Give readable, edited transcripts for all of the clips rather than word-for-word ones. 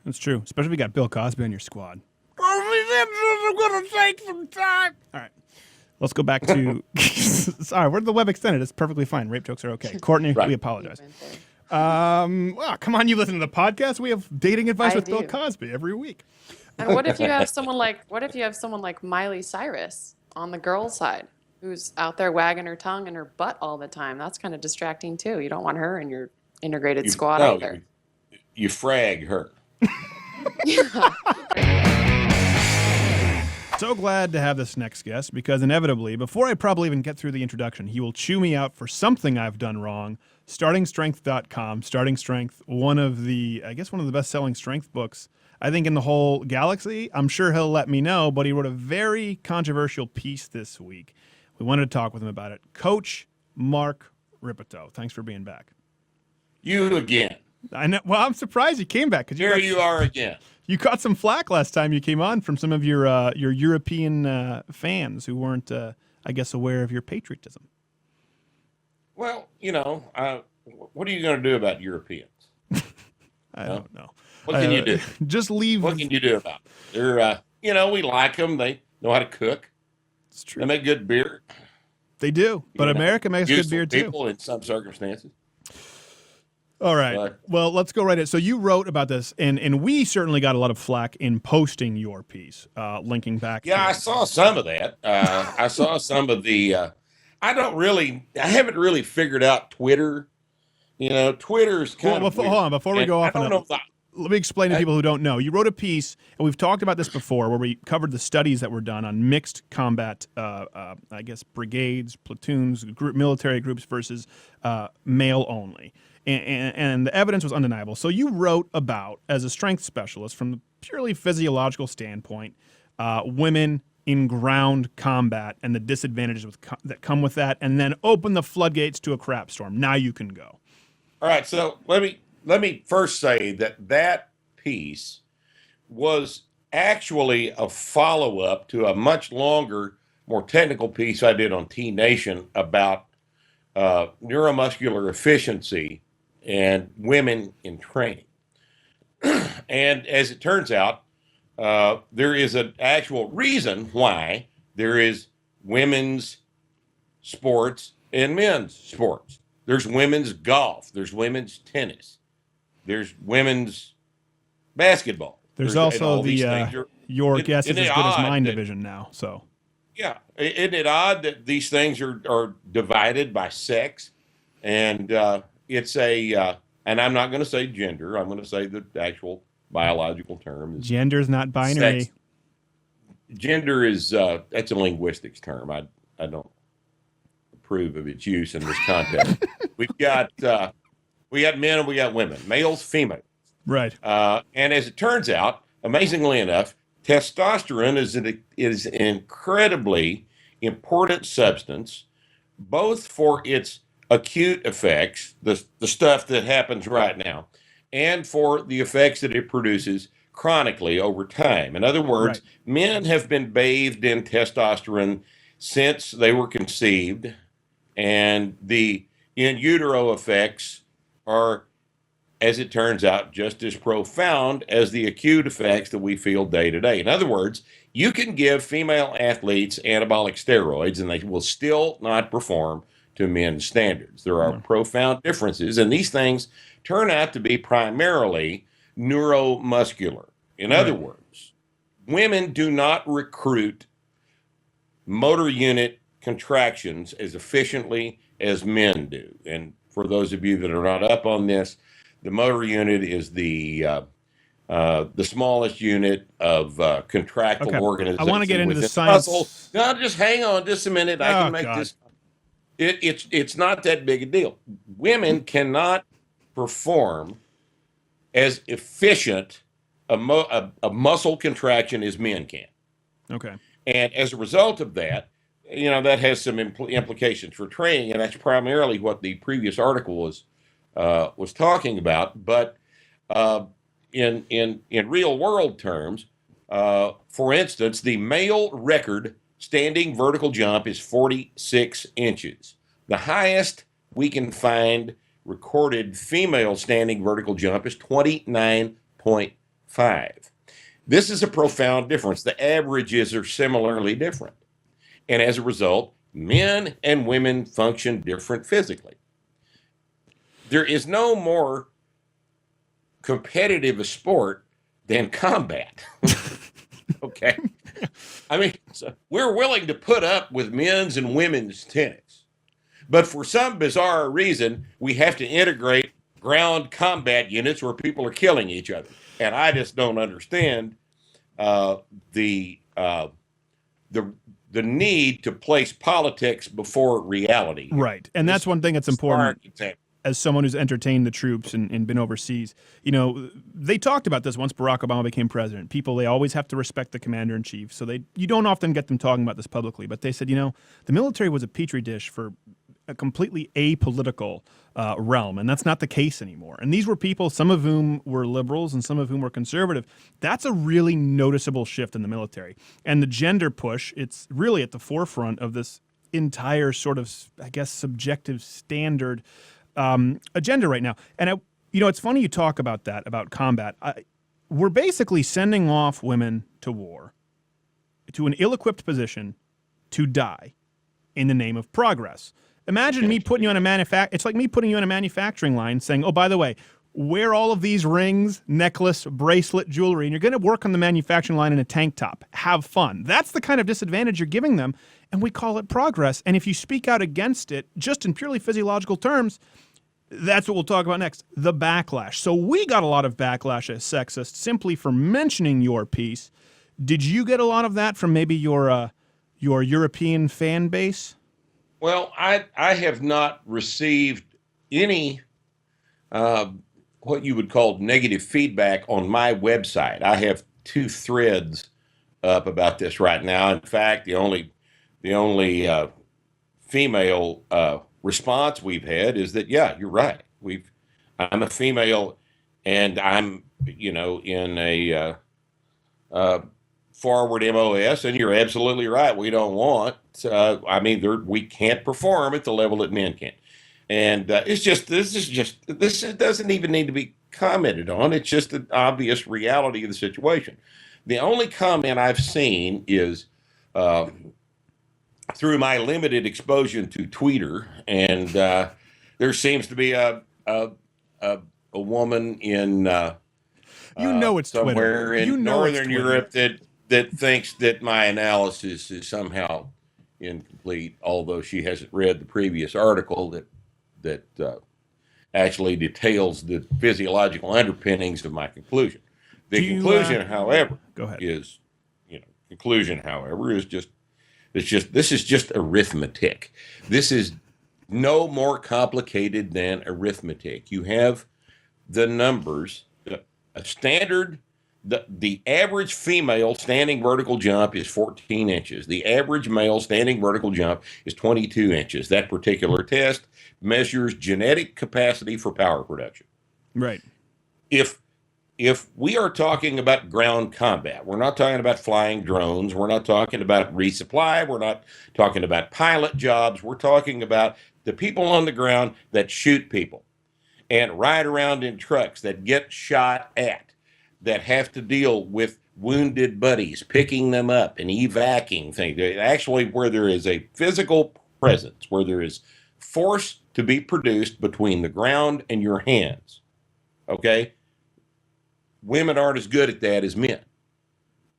That's true, especially if you got Bill Cosby on your squad. I'm going to take some time. All right. Let's go back to... Sorry, we're the web extended. It's perfectly fine. Rape jokes are okay. Courtney, we apologize. Well, come on, you listen to the podcast. We have dating advice with Bill Cosby every week. And what if you have someone like Miley Cyrus on the girl side who's out there wagging her tongue and her butt all the time? That's kind of distracting too. You don't want her in your integrated squad either. You frag her. Yeah. So glad to have this next guest because inevitably, before I probably even get through the introduction, he will chew me out for something I've done wrong. StartingStrength.com. Starting Strength, one of the best-selling strength books, I think, in the whole galaxy. I'm sure he'll let me know, but he wrote a very controversial piece this week. We wanted to talk with him about it. Coach Mark Rippetoe, thanks for being back. You again. I know. Well, I'm surprised you came back. Here you are again. You caught some flack last time you came on from some of your European fans who weren't, I guess, aware of your patriotism. Well, what are you going to do about Europeans? I don't know. What can you do? Just leave. What can you do about it? They're, we like them. They know how to cook. It's true. They make good beer. They do, but America makes good beer too. People in some circumstances. All right. Well, let's go right in. So you wrote about this, and we certainly got a lot of flack in posting your piece, linking back. Yeah, I saw some of that. I saw some of the. I haven't really figured out Twitter. Twitter's kind of. Hold on, before we go off. Let me explain to people who don't know. You wrote a piece, and we've talked about this before, where we covered the studies that were done on mixed combat, brigades, platoons, military groups versus male only. And the evidence was undeniable. So you wrote about, as a strength specialist, from the purely physiological standpoint, women in ground combat and the disadvantages that come with that, and then open the floodgates to a crap storm. Now you can go. All right. So let me first say that piece was actually a follow-up to a much longer, more technical piece I did on T Nation about neuromuscular efficiency and women in training. And as it turns out, there is an actual reason why there is women's sports and men's sports. There's women's golf. There's women's tennis. There's women's basketball. There's also the your guess is as good as mine division now. So yeah, isn't it odd that these things are divided by sex? And it's and I'm not going to say gender. I'm going to say the actual biological term. Gender is not binary. Sex. Gender is that's a linguistics term. I don't approve of its use in this context. we got men and we got women, males, females. Right. And as it turns out, amazingly enough, testosterone is an incredibly important substance, both for its acute effects, the stuff that happens right now, and for the effects that it produces chronically over time. In other words, men have been bathed in testosterone since they were conceived, and the in utero effects are, as it turns out, just as profound as the acute effects that we feel day to day. In other words, you can give female athletes anabolic steroids and they will still not perform to men's standards. There are profound differences, and these things turn out to be primarily neuromuscular. In other words, women do not recruit motor unit contractions as efficiently as men do. And for those of you that are not up on this, the motor unit is the smallest unit of contractile organisms. I want to get into the science. Muscle. No, just hang on just a minute. I can make this. It's not that big a deal. Women cannot perform as efficient a muscle contraction as men can. Okay. And as a result of that, that has some implications for training, and that's primarily what the previous article was talking about. But in real world terms, for instance, the male record standing vertical jump is 46 inches. The highest we can find recorded female standing vertical jump is 29.5 5. This is a profound difference. The averages are similarly different. And as a result, men and women function different physically. There is no more competitive a sport than combat. Okay? I mean, so we're willing to put up with men's and women's tennis. But for some bizarre reason, we have to integrate ground combat units where people are killing each other. And I just don't understand the need to place politics before reality. Right. And that's one thing that's important. As someone who's entertained the troops and been overseas, you know, they talked about this once Barack Obama became president. People, they always have to respect the commander in chief. So you don't often get them talking about this publicly, but they said, you know, the military was a petri dish for a completely apolitical realm, and that's not the case anymore. And these were people, some of whom were liberals and some of whom were conservative. That's a really noticeable shift in the military. And the gender push, it's really at the forefront of this entire sort of, I guess, subjective standard agenda right now. And, you know, it's funny you talk about that, about combat. We're basically sending off women to war, to an ill-equipped position, to die in the name of progress. Imagine me putting you on it's like me putting you on a manufacturing line saying, oh, by the way, wear all of these rings, necklace, bracelet, jewelry, and you're going to work on the manufacturing line in a tank top. Have fun. That's the kind of disadvantage you're giving them, and we call it progress. And if you speak out against it, just in purely physiological terms, that's what we'll talk about next, the backlash. So we got a lot of backlash as sexists simply for mentioning your piece. Did you get a lot of that from maybe your European fan base? Well, I have not received any what you would call negative feedback on my website. I have 2 threads up about this right now. In fact, the only female response we've had is that, yeah, you're right. I'm a female, and I'm, you know, in a forward MOS, and you're absolutely right. We don't want. We can't perform at the level that men can, and this doesn't even need to be commented on. It's just an obvious reality of the situation. The only comment I've seen is through my limited exposure to Twitter, and there seems to be a woman in it's somewhere Twitter. In Northern Europe that thinks that my analysis is somehow incomplete, although she hasn't read the previous article that actually details the physiological underpinnings of my conclusion. The conclusion, however, is this is just arithmetic. This is no more complicated than arithmetic. You have the numbers, a standard. The average female standing vertical jump is 14 inches. The average male standing vertical jump is 22 inches. That particular test measures genetic capacity for power production. Right. If we are talking about ground combat, we're not talking about flying drones, we're not talking about resupply, we're not talking about pilot jobs, we're talking about the people on the ground that shoot people and ride around in trucks that get shot at, that have to deal with wounded buddies, picking them up and evacuating things. Actually, where there is a physical presence, where there is force to be produced between the ground and your hands. Okay? Women aren't as good at that as men.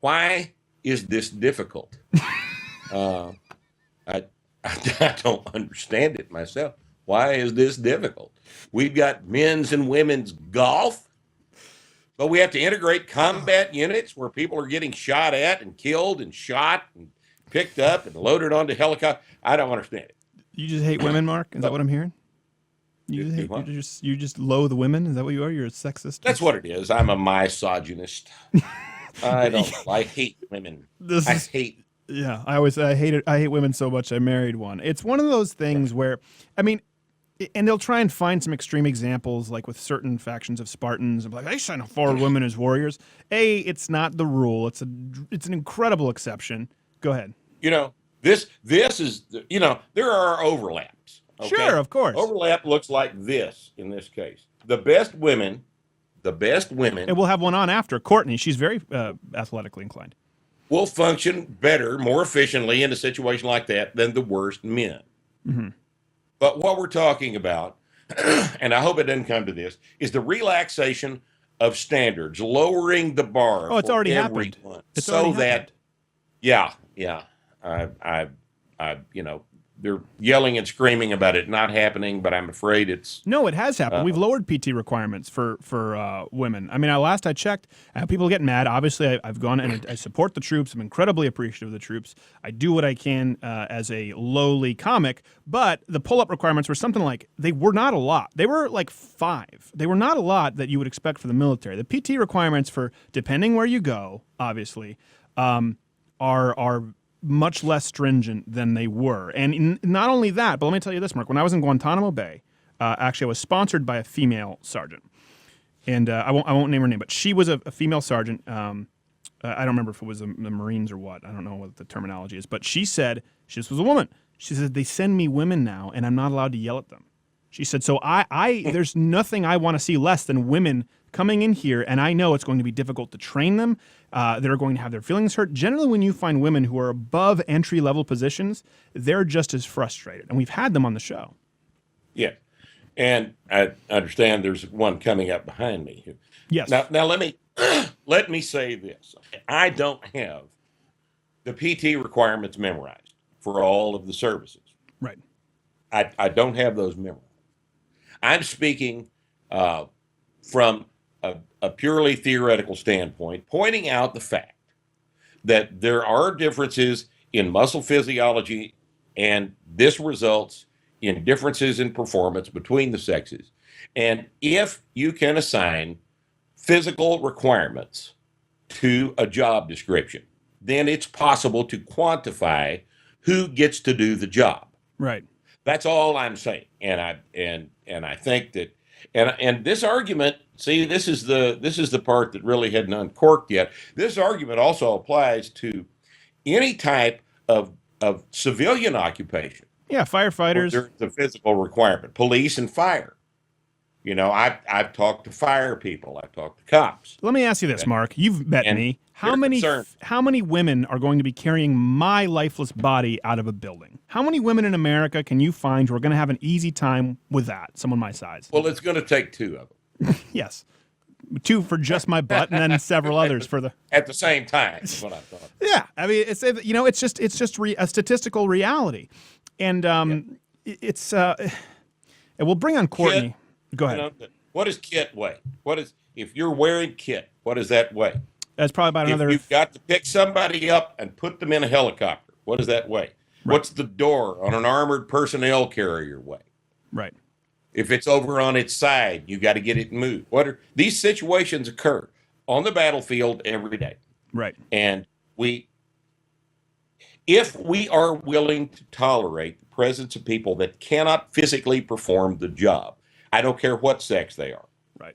Why is this difficult? I don't understand it myself. Why is this difficult? We've got men's and women's golf, but we have to integrate combat units where people are getting shot at and killed and shot and picked up and loaded onto helicopters. I don't understand it. You just hate women, Mark? Is that what I'm hearing? You just loathe women? Is that what you are? You're a sexist? That's what it is. I'm a misogynist. I hate women. Yeah, I hate women so much I married one. It's one of those things where, I mean, and they'll try and find some extreme examples, like with certain factions of Spartans, and like, they sent forward women as warriors. It's not the rule. It's an incredible exception. Go ahead. This is, there are overlaps. Okay? Sure, of course. Overlap looks like this in this case. The best women the best women And we'll have one on after. Courtney, she's very athletically inclined. will function better, more efficiently in a situation like that than the worst men. Mm-hmm. But what we're talking about, and I hope it doesn't come to this, is the relaxation of standards, lowering the bar. Oh, it's for already everyone, happened. It's so already that, happened. yeah, they're yelling and screaming about it not happening, but I'm afraid it's No, it has happened. We've lowered PT requirements for women. I mean, last I checked, people get mad. Obviously, I've gone and I support the troops. I'm incredibly appreciative of the troops. I do what I can as a lowly comic, but the pull-up requirements were something like, they were not a lot. They were like 5. They were not a lot that you would expect for the military. The PT requirements for, depending where you go, obviously, are much less stringent than they were. And not only that, but let me tell you this, Mark. When I was in Guantanamo Bay, actually I was sponsored by a female sergeant. And I won't name her name, but she was a female sergeant. I don't remember if it was the Marines or what. I don't know what the terminology is. But she said, this was a woman. She said, they send me women now, and I'm not allowed to yell at them. She said, so there's nothing I want to see less than women coming in here, and I know it's going to be difficult to train them. They're going to have their feelings hurt. Generally, when you find women who are above entry-level positions, they're just as frustrated. And we've had them on the show. Yeah. And I understand there's one coming up behind me. Yes. Now let me say this. I don't have the PT requirements memorized for all of the services. Right. I don't have those memorized. I'm speaking from a purely theoretical standpoint, pointing out the fact that there are differences in muscle physiology, and this results in differences in performance between the sexes. And if you can assign physical requirements to a job description, then it's possible to quantify who gets to do the job. Right. That's all I'm saying. And I think that and this argument, see, this is the part that really hadn't uncorked yet. This argument also applies to any type of civilian occupation. Yeah, firefighters. There's a physical requirement. Police and fire. You know, I've talked to fire people. I've talked to cops. Let me ask you this, Mark. You've met me. How many women are going to be carrying my lifeless body out of a building? How many women in America can you find who are going to have an easy time with that? Someone my size. Well, it's going to take 2 of them. Yes. 2 for just my butt, and then several others for the at the same time. Is what I thought. Yeah, I mean, it's just a statistical reality, and it's and we'll bring on Courtney. Kit, Go ahead. What does kit weigh? If you're wearing kit? What does that weigh? That's probably about another. If you've got to pick somebody up and put them in a helicopter, what does that weigh? Right. What's the door on an armored personnel carrier weigh? Right. If it's over on its side, you got to get it moved. These situations occur on the battlefield every day. Right. And if we are willing to tolerate the presence of people that cannot physically perform the job, I don't care what sex they are. Right.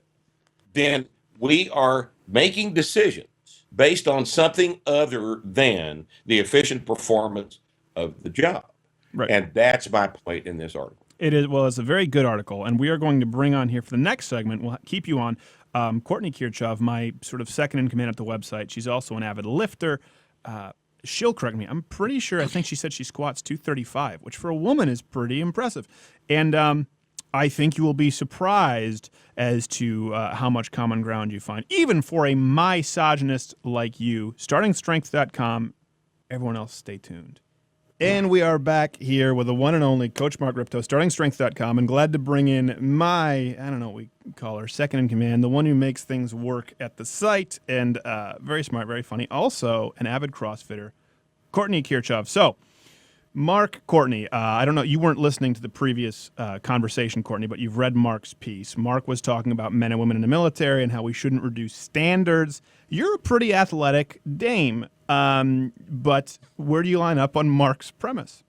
Then we are making decisions based on something other than the efficient performance of the job. Right. And that's my point in this article. It is. Well, it's a very good article, and we are going to bring on here for the next segment. We'll keep you on Courtney Kirchoff, my sort of second in command at the website. She's also an avid lifter. She'll correct me. I'm pretty sure. I think she said she squats 235, which for a woman is pretty impressive. And I think you will be surprised as to how much common ground you find, even for a misogynist like you. StartingStrength.com. Everyone else, stay tuned. And we are back here with the one and only Coach Mark Rippetoe, StartingStrength.com, and glad to bring in my, I don't know what we call her, second in command, the one who makes things work at the site, and very smart, very funny, also an avid CrossFitter, Courtney Kirchoff. So, Mark, Courtney, I don't know, you weren't listening to the previous conversation, Courtney, but you've read Mark's piece. Mark was talking about men and women in the military and how we shouldn't reduce standards. You're a pretty athletic dame, but where do you line up on Mark's premise?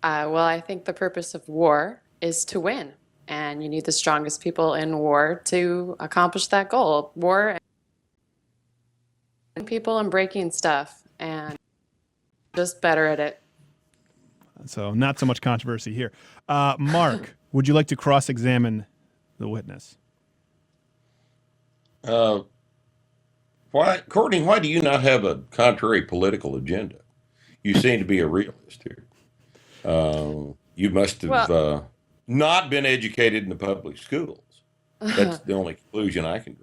Well, I think the purpose of war is to win, and you need the strongest people in war to accomplish that goal. War and people and breaking stuff, and just better at it. So not so much controversy here. Mark, would you like to cross-examine the witness? Uh, Courtney, why do you not have a contrary political agenda? You seem to be a realist here. You must have Well, not been educated in the public schools. That's the only conclusion I can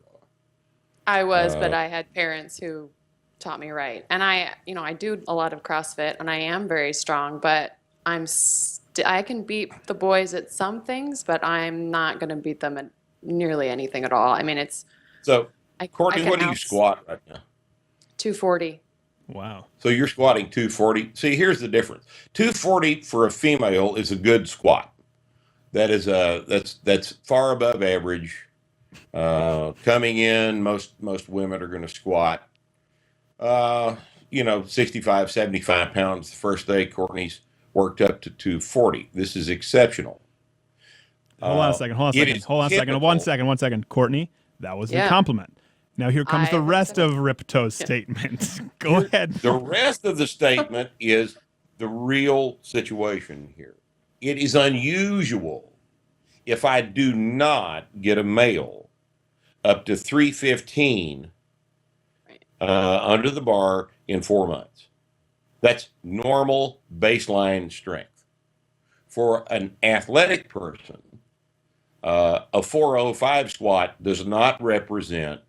I draw. was, but I had parents who taught me right. And I do a lot of CrossFit and I am very strong, but I can beat the boys at some things, but I'm not going to beat them at nearly anything at all. I mean, So, I Courtney, can what do you squat right now? 240. Wow. So you're squatting 240. See, here's the difference. 240 for a female is a good squat. That's far above average. Coming in, most women are going to squat, 65, 75 pounds. The first day, Courtney's worked up to 240. This is exceptional. Hold on a second. One second. Courtney, that was your compliment. Now here comes the rest of Rippetoe's statement. Go ahead. The rest of the statement is the real situation here. It is unusual if I do not get a male up to 315 under the bar in 4 months. That's normal baseline strength. For an athletic person, a 405 squat does not represent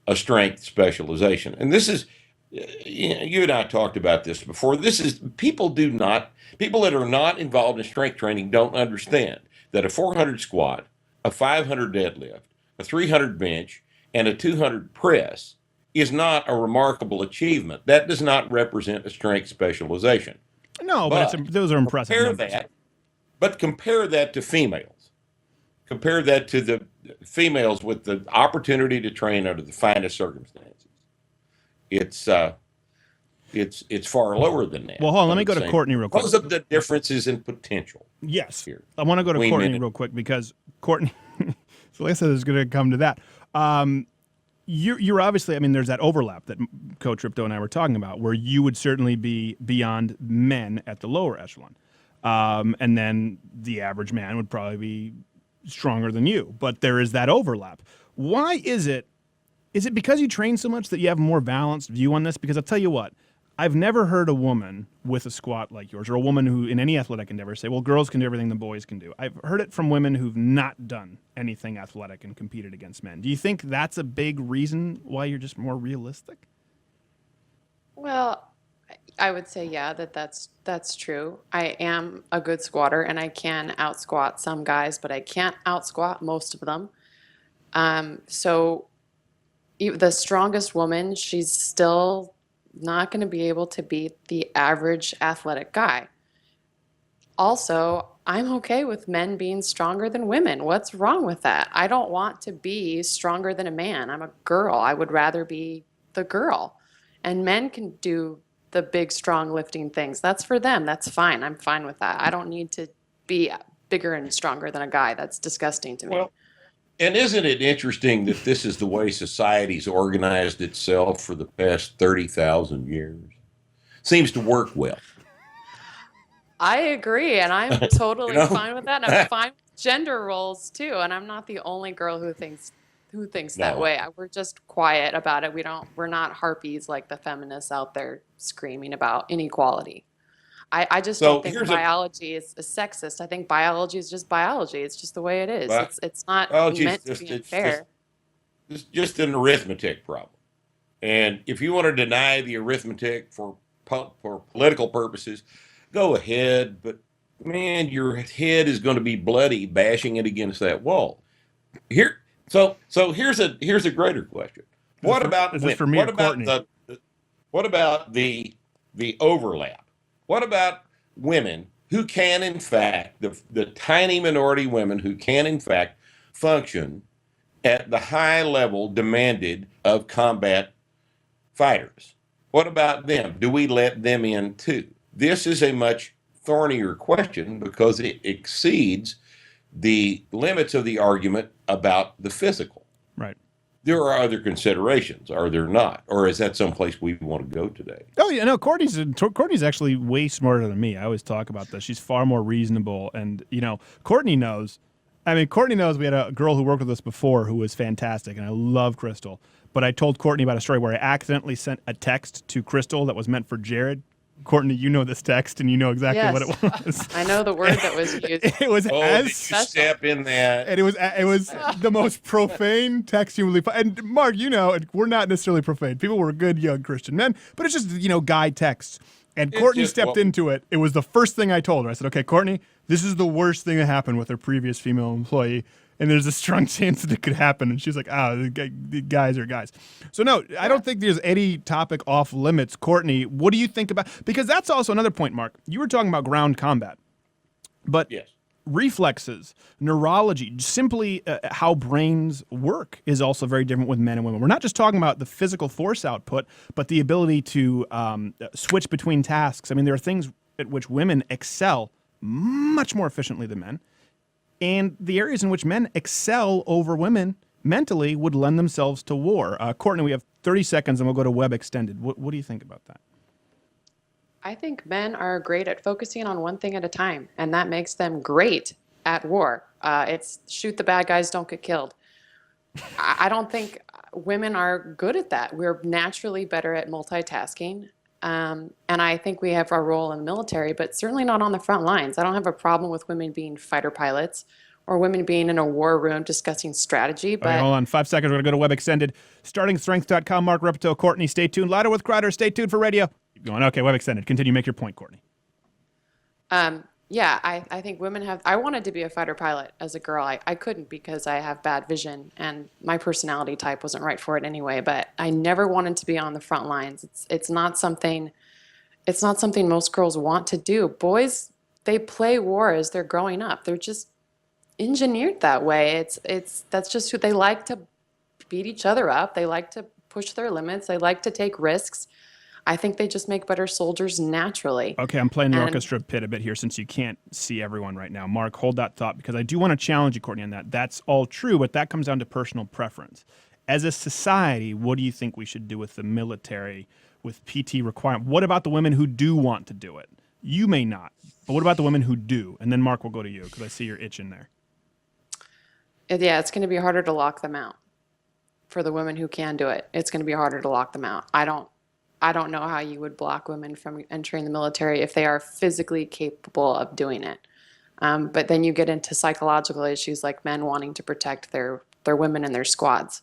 a strength specialization. And this is, you and I talked about this before. This is, people that are not involved in strength training don't understand that a 400 squat, a 500 deadlift, a 300 bench, and a 200 press is not a remarkable achievement. That does not represent a strength specialization. No, but those are impressive numbers. Compare that to females. Compare that to the females with the opportunity to train under the finest circumstances. It's far lower than that. Well, hold on. Let me go to Courtney real quick. Because of the differences in potential. Yes. Here. I want to go to Courtney real quick because Courtney, so like I said, is going to come to that. You're obviously, I mean, there's that overlap that Coach Rippetoe and I were talking about where you would certainly be beyond men at the lower echelon. And then the average man would probably be stronger than you, but there is that overlap. Why is it because you train so much that you have a more balanced view on this? Because I'll tell you what, I've never heard a woman with a squat like yours, or a woman who in any athletic endeavor say, well, girls can do everything the boys can do. I've heard it from women who've not done anything athletic and competed against men. Do you think that's a big reason why you're just more realistic? Well, I would say, yeah, that's true. I am a good squatter and I can out squat some guys, but I can't out squat most of them. So the strongest woman, she's still not going to be able to beat the average athletic guy. Also, I'm okay with men being stronger than women. What's wrong with that? I don't want to be stronger than a man. I'm a girl. I would rather be the girl. And men can do the big, strong lifting things. That's for them. That's fine. I'm fine with that. I don't need to be bigger and stronger than a guy. That's disgusting to me. Well, and isn't it interesting that this is the way society's organized itself for the past 30,000 years? Seems to work well. I agree, and I'm totally fine with that. And I'm fine with gender roles too, and I'm not the only girl who thinks that way. We're just quiet about it. We're not harpies like the feminists out there screaming about inequality. I just don't think biology is sexist. I think biology is just biology. It's just the way it is. It's not meant to be unfair. It's just an arithmetic problem. And if you want to deny the arithmetic for political purposes, go ahead. But man, your head is going to be bloody bashing it against that wall. So here's a greater question. What about the overlap? What about women who can, in fact, the tiny minority women who can, in fact, function at the high level demanded of combat fighters? What about them? Do we let them in too? This is a much thornier question because it exceeds the limits of the argument about the physical. Right. There are other considerations, are there not? Or is that someplace we want to go today? Oh, yeah, no, Courtney's actually way smarter than me. I always talk about this. She's far more reasonable. And, Courtney knows I mean, Courtney knows we had a girl who worked with us before who was fantastic, and I love Crystal. But I told Courtney about a story where I accidentally sent a text to Crystal that was meant for Jared. Courtney, you know this text, and you know exactly what it was. I know the word that was used. It was Oh, as did you step in that? and it was the most profane text you would leave. And Mark, you know, we're not necessarily profane. People were good young Christian men, but it's just guy texts. And Courtney stepped into it. It was the first thing I told her. I said, "Okay, Courtney, this is the worst thing that happened with her previous female employee, and there's a strong chance that it could happen." And she's like, the guys are guys. So no, I don't think there's any topic off limits. Courtney, what do you think about? Because that's also another point, Mark. You were talking about ground combat, but Yes. reflexes, neurology, simply how brains work is also very different with men and women. We're not just talking about the physical force output, but the ability to switch between tasks. I mean, there are things at which women excel much more efficiently than men. And the areas in which men excel over women mentally would lend themselves to war. Courtney, we have 30 seconds and we'll go to web extended. What do you think about that? I think men are great at focusing on one thing at a time, and that makes them great at war. It's shoot the bad guys, don't get killed. I don't think women are good at that. We're naturally better at multitasking. And I think we have our role in the military, but certainly not on the front lines. I don't have a problem with women being fighter pilots or women being in a war room discussing strategy. But Okay, hold on, 5 seconds. We're going to go to web extended. StartingStrength.com, Mark Rippetoe, Courtney, stay tuned. Louder with Crowder, stay tuned for radio. Keep going. Okay, web extended. Continue, make your point, Courtney. yeah, I think women have. I wanted to be a fighter pilot as a girl. I couldn't because I have bad vision and my personality type wasn't right for it anyway. But I never wanted to be on the front lines. It's not something. It's not something most girls want to do. Boys, they play war as they're growing up. They're just engineered that way. That's just who they like to beat each other up. They like to push their limits. They like to take risks. I think they just make better soldiers naturally. Okay, I'm playing the orchestra pit a bit here since you can't see everyone right now. Mark, hold that thought because I do want to challenge you, Courtney, on that. That's all true, but that comes down to personal preference. As a society, what do you think we should do with the military, with PT requirement? What about the women who do want to do it? You may not, but what about the women who do? And then, Mark, we'll go to you because I see your itch in there. Yeah, it's going to be harder to lock them out. For the women who can do it, it's going to be harder to lock them out. I don't know how you would block women from entering the military if they are physically capable of doing it. But then you get into psychological issues like men wanting to protect their women and their squads.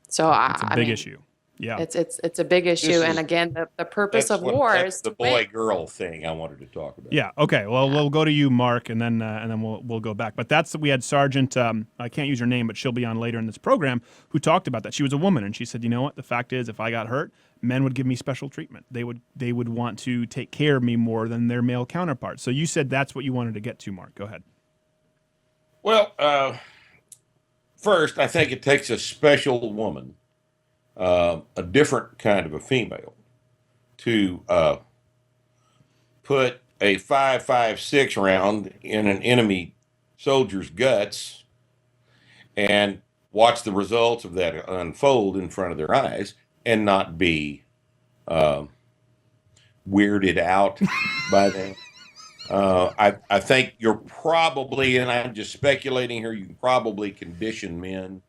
So It's a big issue. Yeah, it's a big issue. And again, the purpose of war is the boy-girl thing I wanted to talk about. Yeah. Okay. Well, we'll go to you, Mark, and then we'll go back. But we had Sergeant. I can't use her name, but she'll be on later in this program. Who talked about that? She was a woman, and she said, "You know what? The fact is, if I got hurt, men would give me special treatment. They would want to take care of me more than their male counterparts." So you said that's what you wanted to get to, Mark. Go ahead. Well, first, I think it takes a special woman. A different kind of a female to put a 5.56 round in an enemy soldier's guts and watch the results of that unfold in front of their eyes and not be weirded out by them. I think you're probably, and I'm just speculating here, you can probably condition men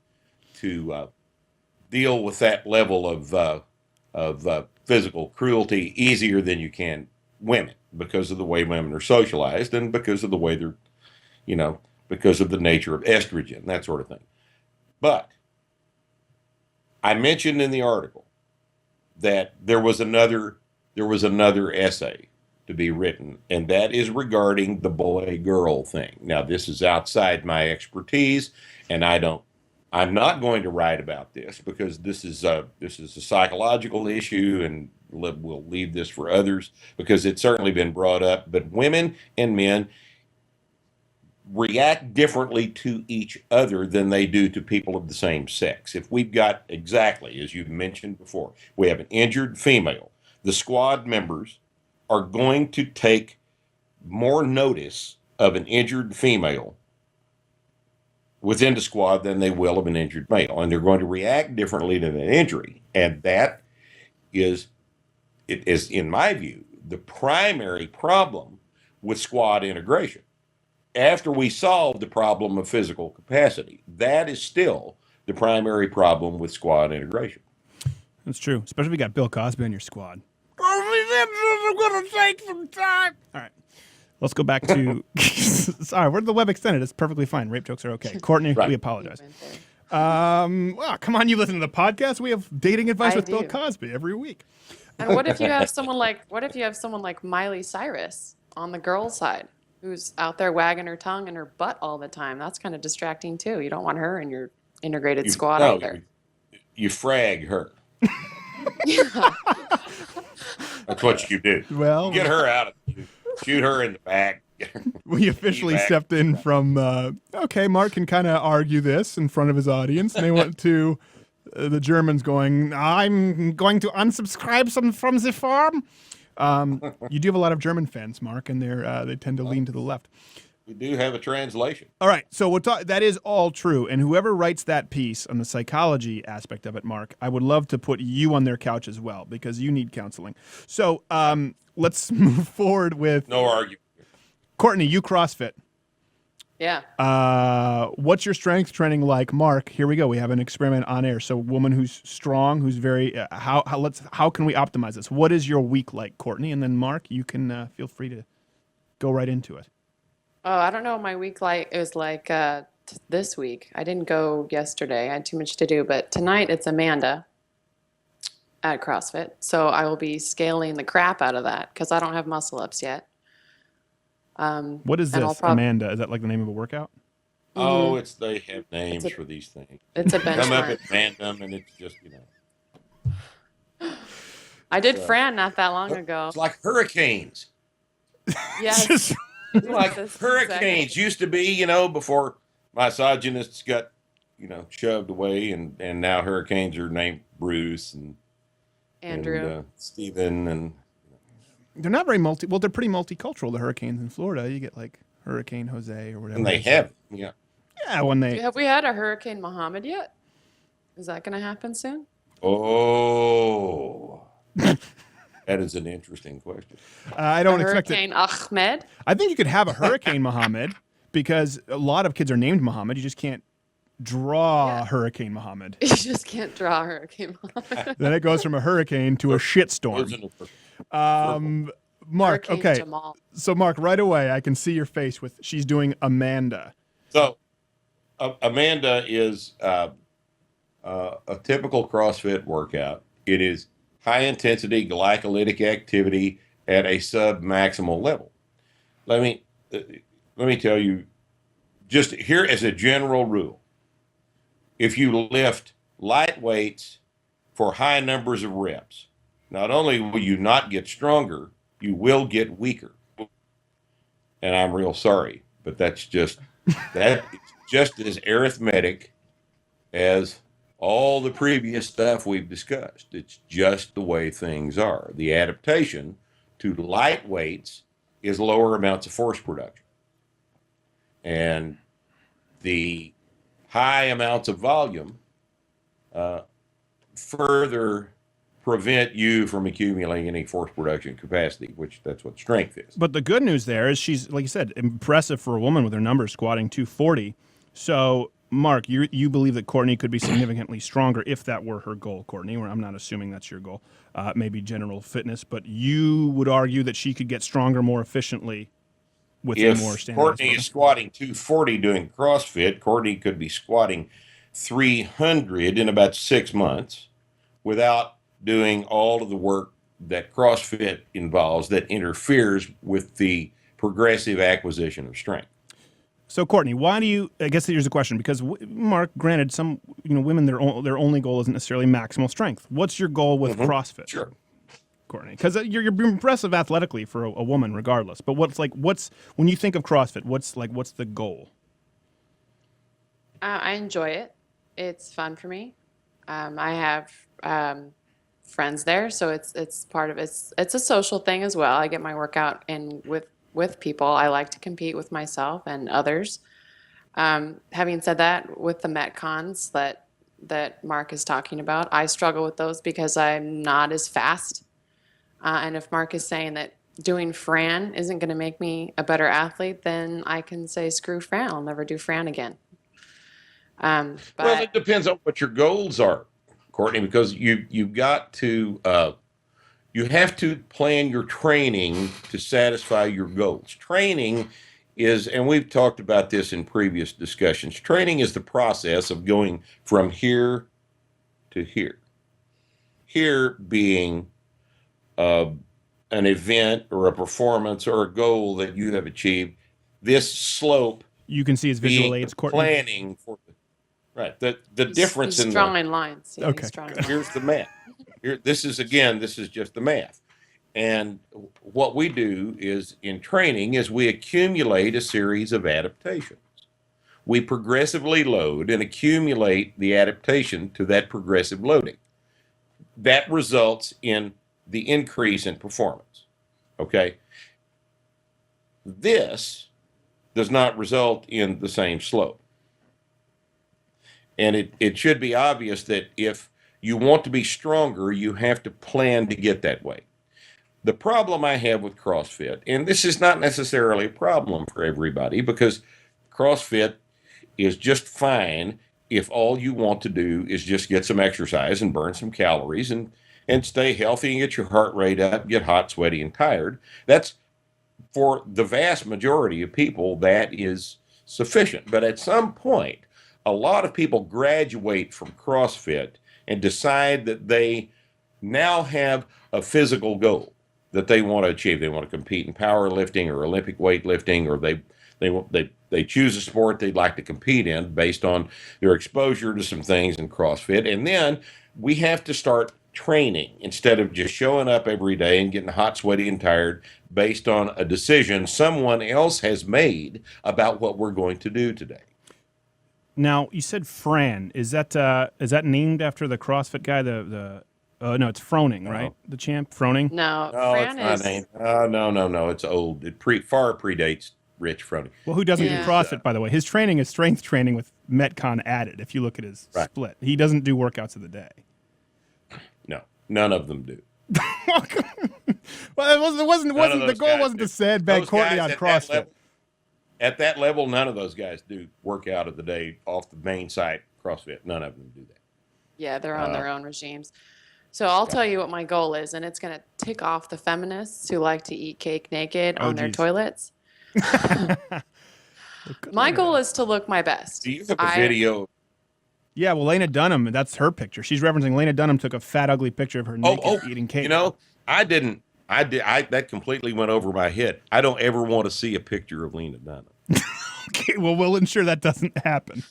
to deal with that level of physical cruelty easier than you can women because of the way women are socialized and because of the way they're, because of the nature of estrogen, that sort of thing. But I mentioned in the article that there was another essay to be written, and that is regarding the boy-girl thing. Now, this is outside my expertise, and I'm not going to write about this because this is a psychological issue, and we'll leave this for others because it's certainly been brought up. But women and men react differently to each other than they do to people of the same sex. If we've got, exactly as you mentioned before, we have an injured female, the squad members are going to take more notice of an injured female within the squad than they will of an injured male, and they're going to react differently to an injury. And that is, it is, in my view, the primary problem with squad integration. after we solve the problem of physical capacity. That is still the primary problem with squad integration. That's true, especially if you got Bill Cosby on your squad. I'm going to take some time. All right. Let's go back to. Sorry, we're the web extended. It's perfectly fine. Rape jokes are okay. Courtney, Right. we apologize. Well, come on, you listen to the podcast. We have dating advice with Bill Cosby every week. And what if you have someone like Miley Cyrus on the girl side who's out there wagging her tongue and her butt all the time? That's kind of distracting too. You don't want her in your integrated squad either. You frag her. Yeah. That's what you do. Well, Get her out. Shoot her in the back. We officially stepped in from, okay, Mark can kind of argue this in front of his audience. And they went to the Germans going, I'm going to unsubscribe from the farm. You do have a lot of German fans, Mark, and they tend to lean to the left. We do have a translation. All right, so we'll talk, that is all true. And whoever writes that piece on the psychology aspect of it, Mark, I would love to put you on their couch as well because you need counseling. So let's move forward with... No argument. Courtney, you CrossFit. Yeah. What's your strength training like, Mark? Here we go. We have an experiment on air. So, woman who's strong, who's very how can we optimize this? What is your week like, Courtney? And then Mark, you can feel free to go right into it. Oh, I don't know what my week was like this week. I didn't go yesterday. I had too much to do. But tonight it's Amanda at CrossFit. So I will be scaling the crap out of that because I don't have muscle ups yet. What is this, Amanda? Is that like the name of a workout? Oh, they have names for these things. It's a benchmark. Come up at random, and it's just, I did Fran not that long ago. It's like hurricanes. Yes. Like hurricanes used to be, before misogynists got, shoved away, and now hurricanes are named Bruce and Andrew, and, Stephen, and they're not very well, they're pretty multicultural. The hurricanes in Florida, you get like Hurricane Jose or whatever. And they have, yeah. Yeah, when they have we had a Hurricane Muhammad yet? Is that going to happen soon? Oh, that is an interesting question. I don't expect Hurricane Ahmed. I think you could have a Hurricane Muhammad because a lot of kids are named Muhammad. You just can't draw Hurricane Muhammad. You just can't draw Hurricane Muhammad. Then it goes from a hurricane to a shitstorm. Mark, Hurricane okay. Jamal. So Mark, right away, I can see your face with she's doing Amanda. So Amanda is a typical CrossFit workout. It is high intensity glycolytic activity at a sub-maximal level. Let me tell you, just here as a general rule, if you lift light weights for high numbers of reps, not only will you not get stronger, you will get weaker. And I'm real sorry, but that's just as arithmetic as all the previous stuff we've discussed. It's just the way things are. The adaptation to light weights is lower amounts of force production. And the high amounts of volume further prevent you from accumulating any force production capacity, which that's what strength is. But the good news there is she's, like you said, impressive for a woman with her numbers squatting 240. So, Mark, you believe that Courtney could be significantly stronger if that were her goal, Courtney, or I'm not assuming that's your goal, maybe general fitness, but you would argue that she could get stronger more efficiently with a more standardized. If Courtney is squatting 240 doing CrossFit, Courtney could be squatting 300 in about 6 months without doing all of the work that CrossFit involves that interferes with the progressive acquisition of strength. So, Courtney, why do you? I guess here's a question because, Mark, granted, some women their only goal isn't necessarily maximal strength. What's your goal with CrossFit? Sure, Courtney, because you're impressive athletically for a woman, regardless. But what's when you think of CrossFit? What's the goal? I enjoy it. It's fun for me. I have friends there, so it's part of it's a social thing as well. I get my workout in with people. I like to compete with myself and others. Having said that, with the Metcons that Mark is talking about, I struggle with those because I'm not as fast. And if Mark is saying that doing Fran isn't going to make me a better athlete, then I can say screw Fran. I'll never do Fran again. Well, But it depends on what your goals are, Courtney, because you've got to you have to plan your training to satisfy your goals. Training is, and we've talked about this in previous discussions, training is the process of going from here to here. Here being an event or a performance or a goal that you have achieved. This slope You can see his visual aids, Courtney. planning for right. The difference he's in drawing lines. Yeah, Okay. he's drawing lines. here's the math. This is just the math. And what we do is in training is we accumulate a series of adaptations. We progressively load and accumulate the adaptation to that progressive loading. That results in the increase in performance. Okay. This does not result in the same slope. And it should be obvious that if you want to be stronger, you have to plan to get that way. The problem I have with CrossFit, and this is not necessarily a problem for everybody, because CrossFit is just fine if all you want to do is just get some exercise and burn some calories and stay healthy and get your heart rate up, get hot, sweaty, and tired. That's, for the vast majority of people, that is sufficient. But at some point, a lot of people graduate from CrossFit and decide that they now have a physical goal that they want to achieve. They want to compete in powerlifting or Olympic weightlifting, or they choose a sport they'd like to compete in based on their exposure to some things in CrossFit. And then we have to start training instead of just showing up every day and getting hot, sweaty, and tired based on a decision someone else has made about what we're going to do today. Now, you said Fran. Is that named after the CrossFit guy? No, it's Froning, right? The champ, Froning. No, No, Fran it's not is. named. No. It's old. It far predates Rich Froning. Well, who doesn't Yeah. do CrossFit, by the way? His training is strength training with Metcon added. If you look at his Right. split, he doesn't do workouts of the day. No, none of them do. Well, it wasn't None of the those goal guys wasn't do. to sandbag Those Courtney guys on at that CrossFit. level- At that level, none of those guys do workout of the day off the main site CrossFit. None of them do that. Yeah, they're on their own regimes. So I'll tell you what my goal is, and it's going to tick off the feminists who like to eat cake naked Oh, on their geez. toilets. My goal is to look my best. Do you have a video? Yeah, well, Lena Dunham, that's her picture. She's referencing Lena Dunham took a fat, ugly picture of her naked eating cake. You know, that completely went over my head. I don't ever want to see a picture of Lena Dunham. Okay, well, we'll ensure that doesn't happen.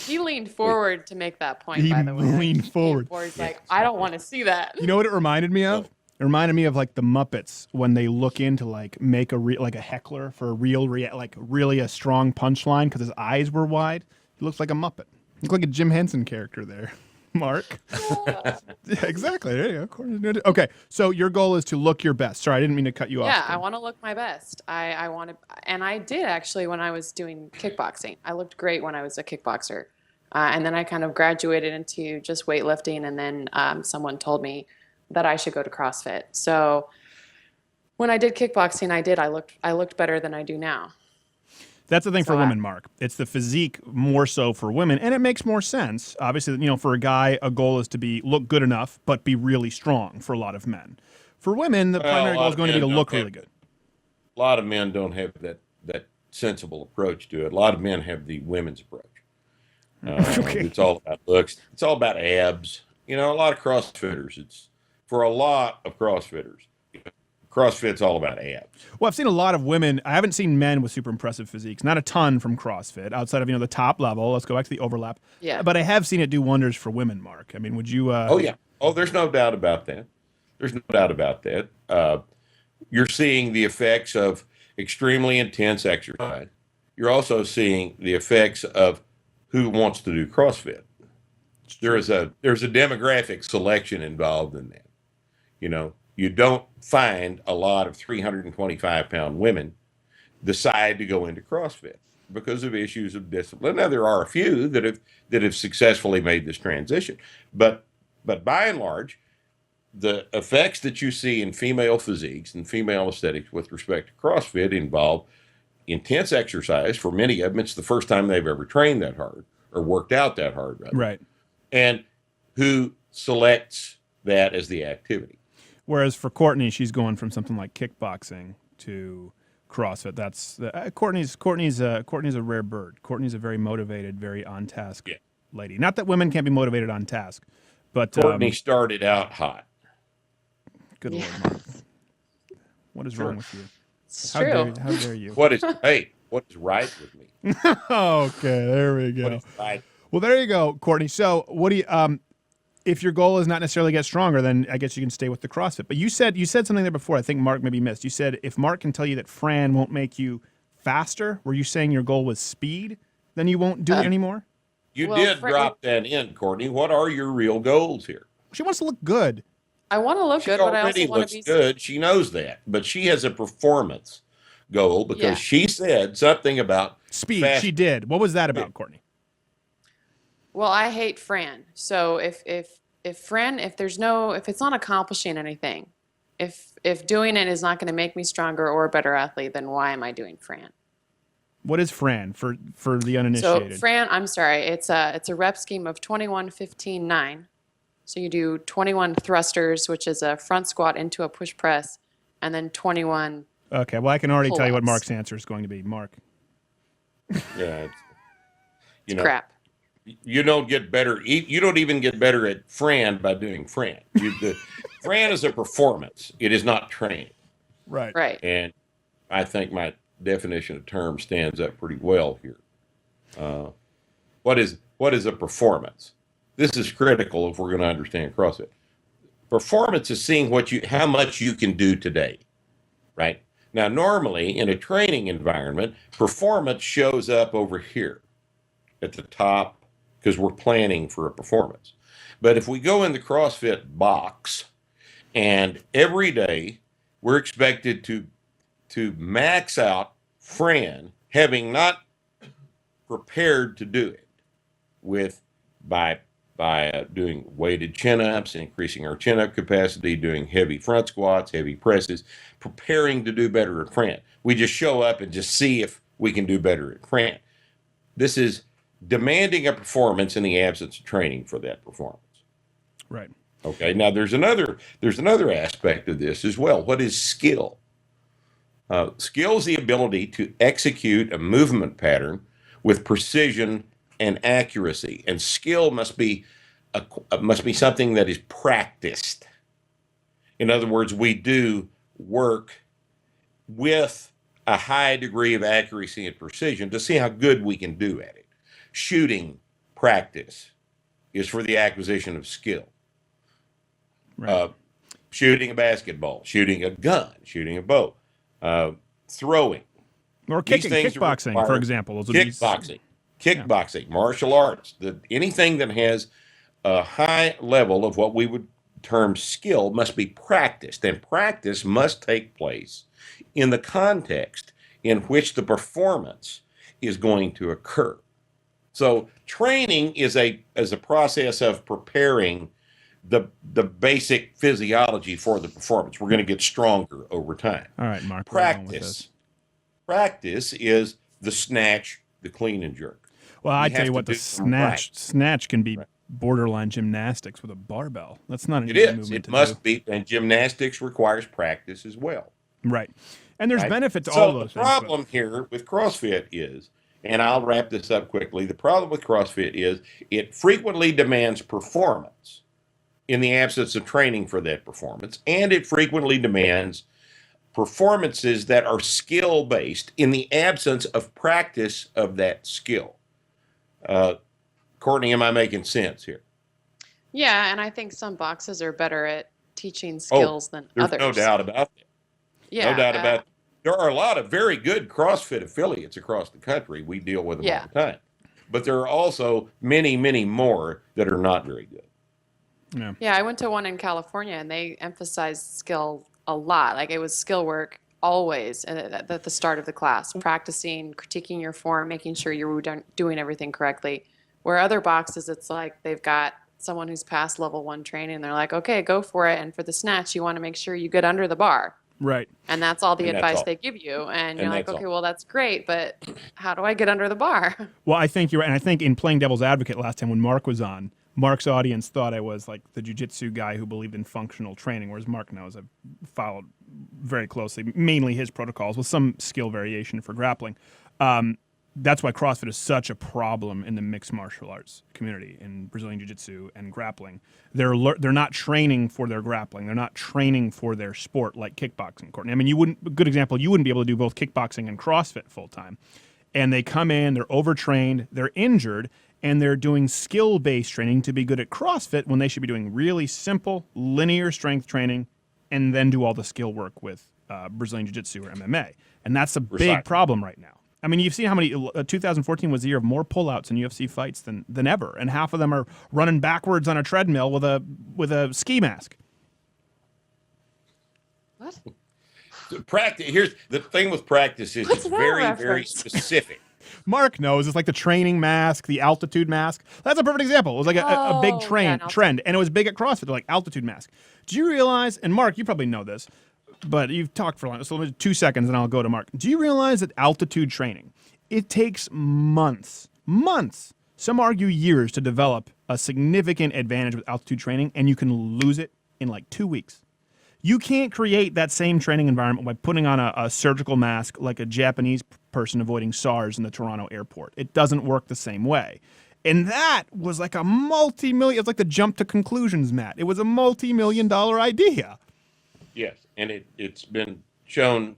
He leaned forward to make that point, He by the way. leaned forward. He's like, I don't want to see that. You know what it reminded me of? It reminded me of like the Muppets when they look in to like make like a heckler for a really a strong punchline because his eyes were wide. He looks like a Muppet. He looks like a Jim Henson character there. Mark. Yeah, exactly. There you go. Okay, so your goal is to look your best. Sorry, I didn't mean to cut you off. Yeah, I want to look my best. I want to, and I did actually when I was doing kickboxing. I looked great when I was a kickboxer. And then I kind of graduated into just weightlifting, and then someone told me that I should go to CrossFit. So when I did kickboxing, I looked better than I do now. That's the thing for So women, Mark. It's the physique more so for women, and it makes more sense. Obviously, you know, for a guy, a goal is to look good enough, but be really strong for a lot of men. For women, the primary goal is going to be to look really good. A lot of men don't have that sensible approach to it. A lot of men have the women's approach. Okay. It's all about looks. It's all about abs. You know, a lot of CrossFitters. For a lot of CrossFitters, CrossFit's all about abs. Well, I've seen a lot of women. I haven't seen men with super impressive physiques. Not a ton from CrossFit outside of, you know, the top level. Let's go back to the overlap. Yeah. But I have seen it do wonders for women, Mark. I mean, would you? Oh, yeah. Oh, there's no doubt about that. You're seeing the effects of extremely intense exercise. You're also seeing the effects of who wants to do CrossFit. There's a demographic selection involved in that. You know, you don't find a lot of 325-pound women decide to go into CrossFit because of issues of discipline. Now, there are a few that have successfully made this transition, but by and large, the effects that you see in female physiques and female aesthetics with respect to CrossFit involve intense exercise. For many of them, it's the first time they've ever trained that hard or worked out that hard, rather. Right. And who selects that as the activity? Whereas for Courtney, she's going from something like kickboxing to CrossFit. That's Courtney's a rare bird. Courtney's a very motivated, very on task lady. Not that women can't be motivated on task, but Courtney started out hot. Good Lord, Mark. What is wrong with you? It's How true. dare you? What is right with me? Okay, there we What go. is right? Well, there you go, Courtney. So, what do you? If your goal is not necessarily get stronger, then I guess you can stay with the CrossFit. But you said something there before. I think Mark maybe missed. You said if Mark can tell you that Fran won't make you faster, were you saying your goal was speed? Then you won't do it anymore. You Well, did drop that in, Courtney. What are your real goals here? She wants to look good. I want to look She good, but I already also want looks to be. good. She knows that, but she has a performance goal because Yeah. she said something about Speed. fast. She did. What was that about, Courtney? Well, I hate Fran. So if Fran, if it's not accomplishing anything, if doing it is not going to make me stronger or a better athlete, then why am I doing Fran? What is Fran for the So uninitiated? Fran, I'm sorry, it's a rep scheme of 21, 15, 9. So you do 21 thrusters, which is a front squat into a push press, and then 21. Okay. Well, I can already tell you what pull-ups. Mark's answer is going to be. Mark. Yeah, It's crap. You don't get better. You don't even get better at Fran by doing Fran. Fran is a performance. It is not training. Right. Right. And I think my definition of term stands up pretty well here. What is a performance? This is critical if we're going to understand CrossFit. Performance is seeing how much you can do today, right? Now, normally in a training environment, performance shows up over here at the top because we're planning for a performance. But if we go in the CrossFit box and every day we're expected to max out Fran, having not prepared to do it by doing weighted chin-ups, increasing our chin-up capacity, doing heavy front squats, heavy presses, preparing to do better at Fran. We just show up and just see if we can do better at Fran. This is demanding a performance in the absence of training for that performance. Right. Okay. Now there's another aspect of this as well. What is skill? Skill is the ability to execute a movement pattern with precision and accuracy, and skill must be something that is practiced. In other words, we do work with a high degree of accuracy and precision to see how good we can do at it. Shooting practice is for the acquisition of skill. Right. Shooting a basketball, shooting a gun, shooting a bow, throwing. Or These things kickboxing, require for example. Those would be- Kickboxing, martial arts, anything that has a high level of what we would term skill must be practiced, and practice must take place in the context in which the performance is going to occur. So training is a process of preparing the basic physiology for the performance. We're going to get stronger over time. All right, Mark. where are you going with this? Practice is the snatch, the clean and jerk. Well, I We tell have you to what, the do them right. snatch can be borderline gymnastics with a barbell. That's not an It easy is. movement It to must do. be, and gymnastics requires practice as well. Right. And there's Right? benefit to So all those the things. but- problem here with CrossFit is, and I'll wrap this up quickly, the problem with CrossFit is it frequently demands performance in the absence of training for that performance, and it frequently demands performances that are skill-based in the absence of practice of that skill. Courtney, am I making sense here? Yeah, and I think some boxes are better at teaching skills than There's others. no doubt about that. Yeah, No doubt about it. There are a lot of very good CrossFit affiliates across the country. We deal with them all the time. But there are also many, many more that are not very good. Yeah. Yeah, I went to one in California, and they emphasized skill a lot. Like, it was skill work always at the start of the class, practicing, critiquing your form, making sure you're doing everything correctly. Where other boxes, it's like they've got someone who's past level 1 training. They're like, okay, go for it. And for the snatch, you want to make sure you get under the bar. Right. And that's all the And that's advice all. they give you. And you're And like, that's okay, all. well, that's great, but how do I get under the bar? Well, I think you're right. And I think in playing devil's advocate last time when Mark was on, Mark's audience thought I was like the jiu-jitsu guy who believed in functional training, whereas Mark knows I've followed very closely, mainly his protocols with some skill variation for grappling. That's why CrossFit is such a problem in the mixed martial arts community, in Brazilian jiu-jitsu and grappling. They're not training for their grappling. They're not training for their sport like kickboxing, Courtney. I mean, a good example, you wouldn't be able to do both kickboxing and CrossFit full-time. And they come in, they're overtrained, they're injured, and they're doing skill-based training to be good at CrossFit when they should be doing really simple, linear strength training and then do all the skill work with Brazilian jiu-jitsu or MMA. And that's a big problem right now. I mean, you've seen how many 2014 was the year of more pullouts in UFC fights than ever, and half of them are running backwards on a treadmill with a ski mask. What? Here's the thing with practice is What's it's that very, very reference? specific. Mark knows it's like the training mask, the altitude mask. That's a perfect example. It was like a big trend, and it was big at CrossFit. They're like altitude mask. Do you realize? And Mark, you probably know this, but you've talked for long, so let me 2 seconds, and I'll go to Mark. Do you realize that altitude training, it takes months, some argue years to develop a significant advantage with altitude training, and you can lose it in like 2 weeks. You can't create that same training environment by putting on a surgical mask like a Japanese person avoiding SARS in the Toronto airport. It doesn't work the same way. And that was like it's like the jump to conclusions, Matt. It was a multi-million-dollar idea. Yes, and it's been shown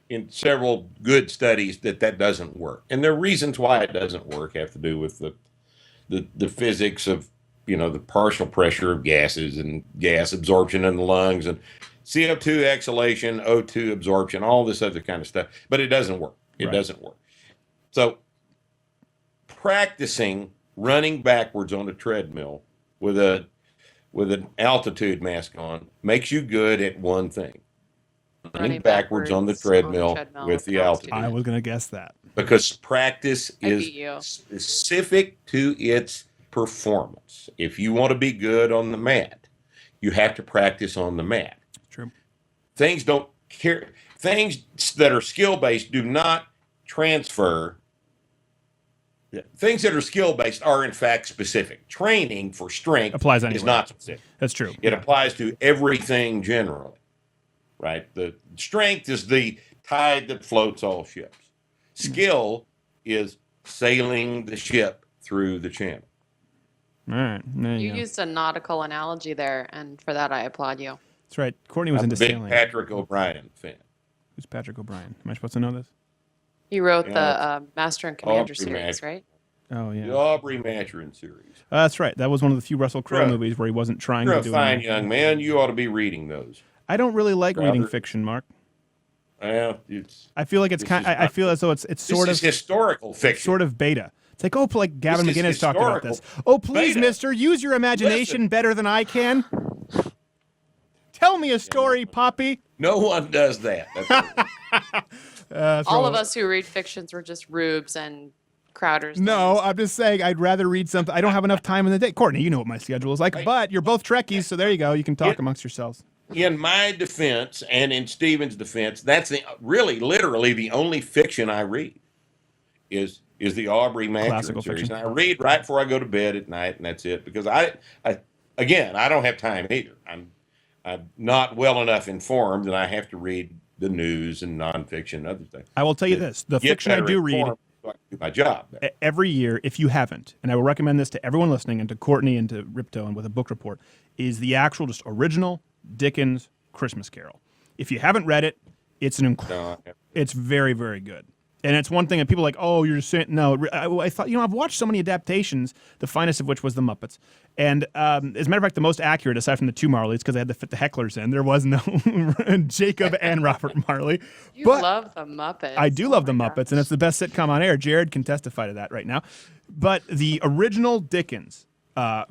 in several good studies that doesn't work. And the reasons why it doesn't work have to do with the physics of, the partial pressure of gases and gas absorption in the lungs and CO2 exhalation, O2 absorption, all this other kind of stuff. But it doesn't work. It doesn't work. So practicing running backwards on a treadmill with an altitude mask on makes you good at one thing. Running backwards on the treadmill with the altitude. I was going to guess that. Because practice is specific to its performance. If you want to be good on the mat, you have to practice on the mat. True. Things that are skill-based do not transfer. Things that are skill-based are in fact specific. Training for strength applies anyway. Is not specific. That's true. It applies to everything generally, right? The strength is the tide that floats all ships. Skill is sailing the ship through the channel. All right. There You go. used a nautical analogy there, and for that I applaud you. That's right. Courtney was I'm into a big sailing. Patrick O'Brien fan. Who's Patrick O'Brien? Am I supposed to know this? He wrote Yeah. the Master and Commander Aubrey series, Mack. right? Oh, yeah. The Aubrey Maturin series. That's right. That was one of the few Russell Crowe You're a- movies where he wasn't trying You're to a do fine anything. young man. You ought to be reading those. I don't really like reading Rather- fiction, Mark. Well, it's I feel like it's This kind. is I not- feel as though it's this sort is of historical fiction. sort of beta. It's like, like Gavin This is McGinnis talked about this. historical Oh, please, beta. mister, use your imagination Listen. better than I can. Tell me a story, Poppy. No one does that. That's All of us who read fictions were just rubes and Crowders. No, things. I'm just saying I'd rather read something. I don't have enough time in the day. Courtney, you know what my schedule is like, Right. but you're both Trekkies, so there you go. You can talk amongst yourselves. In my defense and in Stephen's defense, that's literally the only fiction I read is the Aubrey Maturin Classical series. fiction. And I read right before I go to bed at night, and that's it. Because I don't have time either. I'm not well enough informed, and I have to read the news and nonfiction and other things. I will tell you this: the Get fiction I better do read informed so I can do my job. every year, if you haven't, and I will recommend this to everyone listening and to Courtney and to Rippetoe and with a book report, is the actual just original Dickens Christmas Carol. If you haven't read it, it's it's very, very good. And it's one thing that people are like, oh, you're just saying, no, I thought, I've watched so many adaptations, the finest of which was The Muppets. And as a matter of fact, the most accurate, aside from the two Marleys, because they had to fit the hecklers in, there was no Jacob and Robert Marley. You But love the Muppets. I do Oh love The my Muppets, and it's the best sitcom on air. Jared can testify to that right now. But the original Dickens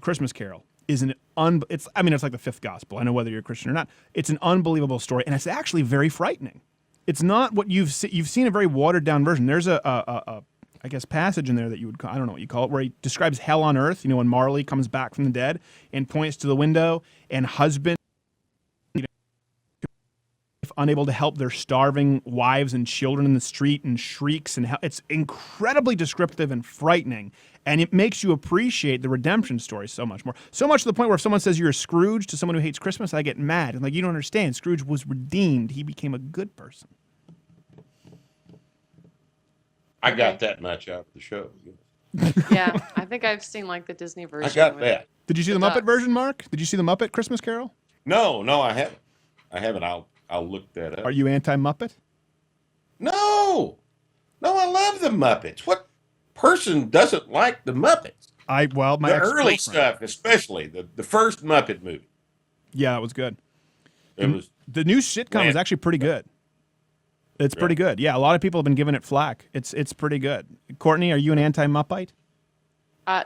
Christmas Carol is it's like the fifth gospel. I know whether you're a Christian or not. It's an unbelievable story, and it's actually very frightening. It's not what you've seen a very watered down version. There's a I guess, passage in there that you would call, I don't know what you call it, where he describes hell on earth, when Marley comes back from the dead and points to the window and husband unable to help their starving wives and children in the street and shrieks and it's incredibly descriptive and frightening, and it makes you appreciate the redemption story so much more. So much to the point where if someone says you're a Scrooge to someone who hates Christmas, I get mad. I'm like, you don't understand. Scrooge was redeemed. He became a good person. I got that much out of the show. Yeah, I think I've seen like the Disney version. I got with that. Did you see the Muppet version, Mark? Did you see the Muppet Christmas Carol? No, I haven't. I'll look that up. Are you anti-Muppet? No, I love the Muppets. What person doesn't like the Muppets? My the early stuff, especially the first Muppet movie. Yeah, that was good. The new sitcom is actually pretty good. It's pretty good. Yeah, a lot of people have been giving it flack. It's pretty good. Courtney, are you an anti-Muppite?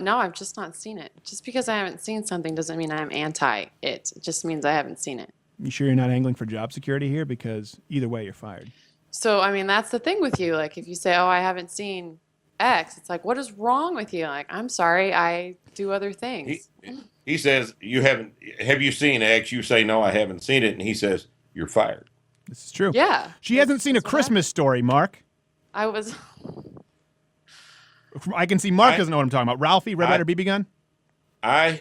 No, I've just not seen it. Just because I haven't seen something doesn't mean I'm anti it. It just means I haven't seen it. You sure you're not angling for job security here? Because either way, you're fired. So, I mean, that's the thing with you. Like, if you say, oh, I haven't seen X, it's like, what is wrong with you? Like, I'm sorry, I do other things. He says, have you seen X? You say, no, I haven't seen it. And he says, you're fired. This is true. Yeah. She hasn't seen A Christmas Story, Mark. I can see Mark doesn't know what I'm talking about. Ralphie, Red Ryder BB Gun? I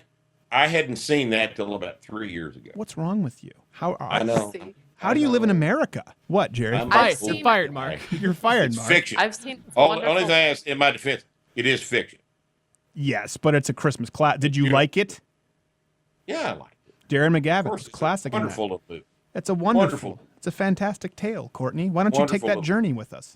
hadn't seen that till about 3 years ago. What's wrong with you? I know. How do you live in America? What, Jerry? You're fired, Mark. You're fired, It's Mark. fiction. I've seen Only thing is, in my defense, it is fiction. Yes, but it's a Christmas class. Did you like it? Yeah, I liked it. Darren Of McGavin. course, It's a classic. Wonderful movie. It's a wonderful. It's a fantastic tale, Courtney. Why don't you take that journey with us?